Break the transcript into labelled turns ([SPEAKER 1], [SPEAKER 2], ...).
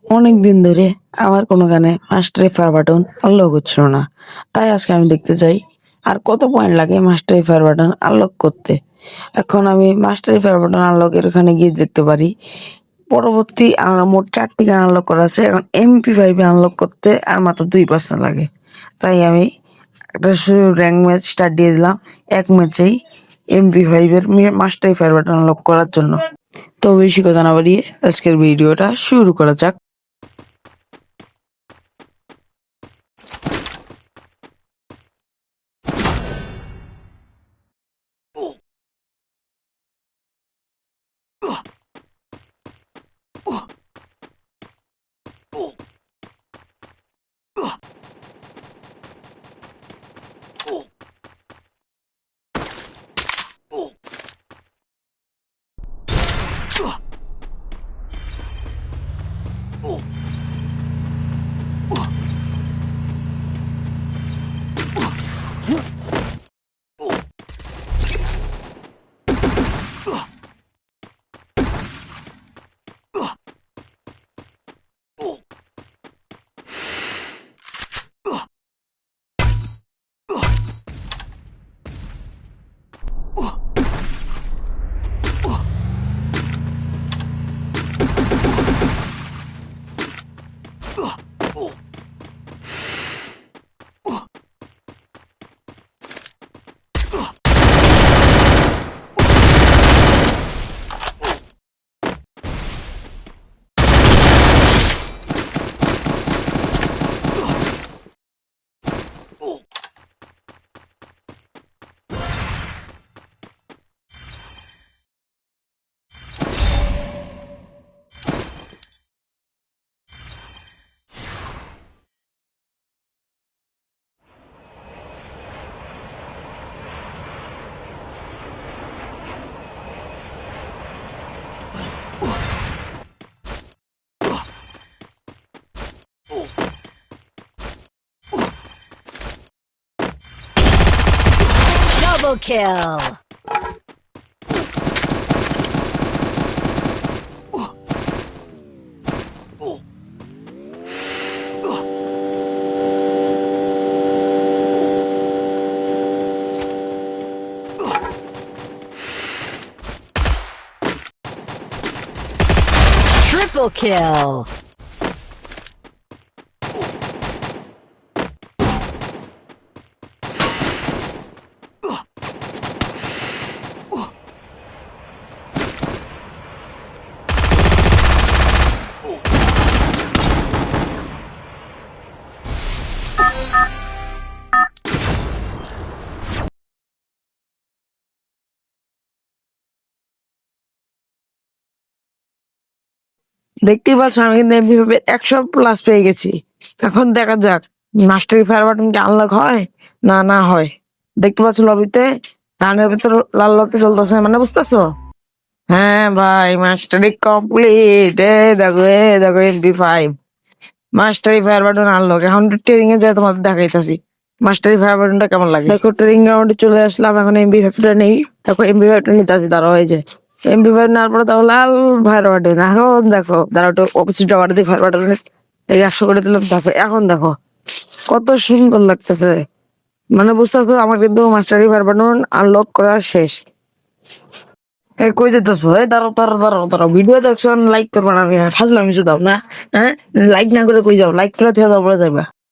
[SPEAKER 1] অনেক দিন ধরে আমার কোনো গানে মাস্টারি ফায়ার বাটন আনলক হচ্ছিল না। তাই আজকে আমি দেখতে চাই আর কত পয়েন্ট লাগে মাস্টারি ফায়ার বাটন আনলক করতে। এখন আমি মাস্টারি ফায়ার বাটন আনলকের ওখানে গিয়ে দেখতে পারি পরবর্তী মোট 4টি গান আনলক করা আছে। এখন MP5 আনলক করতে আর মাত্র 2% লাগে। তাই আমি একটা শুধু র্যাঙ্ক ম্যাচ স্টার্ট দিয়ে দিলাম, এক ম্যাচেই MP5 এর মাস্টারি ফায়ার বাটন আনলক করার জন্য। তো বেশি কথা না বাড়িয়ে আজকের ভিডিওটা শুরু করা যাক।
[SPEAKER 2] Double kill! Triple kill!
[SPEAKER 1] দেখতেই পাচ্ছ আমি কিন্তু MP5 100+ পেয়ে গেছি। এখন দেখা যাক মাস্টারি ফায়ার বাটন কি আনলক হয় না না হয়। দেখতে পাচ্ছ লবিতে গানের ভিতর লাল লতি চলতেছে, মানে বুঝতেছো? হ্যাঁ ভাই, মাস্টারি কমপ্লিট। এ দেখো MP5 মাস্টারি ফায়ার বাটন আনলক। এখন ট্রেনিং এ যায় তোমাদের দেখাইতেছি মাস্টারি ফায়ার বাটনটা কেমন লাগে। দেখো ট্রেনিং গ্রাউন্ডে চলে আসলাম, এখন MP5টা নেই। দেখো MP5টা নিতে আসি, দাঁড়া হয়ে যায়। MP5 নেওয়ার পরে দেখো লাল ফায়ার বাটন। এখন দেখো দাঁড়া, একটু অপোজিট আবার দিই ফায়ার বাটনের এই 100 করে দিলাম। দেখো এখন দেখো কত সুন্দর লাগতেছে, মানে বুঝতেছো আমার কিন্তু মাস্টারি ফায়ার বাটন আনলক করা শেষ। কই যেতেছো? দাঁড়াও, ভিডিও দেখছো, লাইক করবা না? আমি ফাজলামি শুধাও না? হ্যাঁ, লাইক না করে কই যাও? লাইক করে থেকে যাও, পরে যাইবা।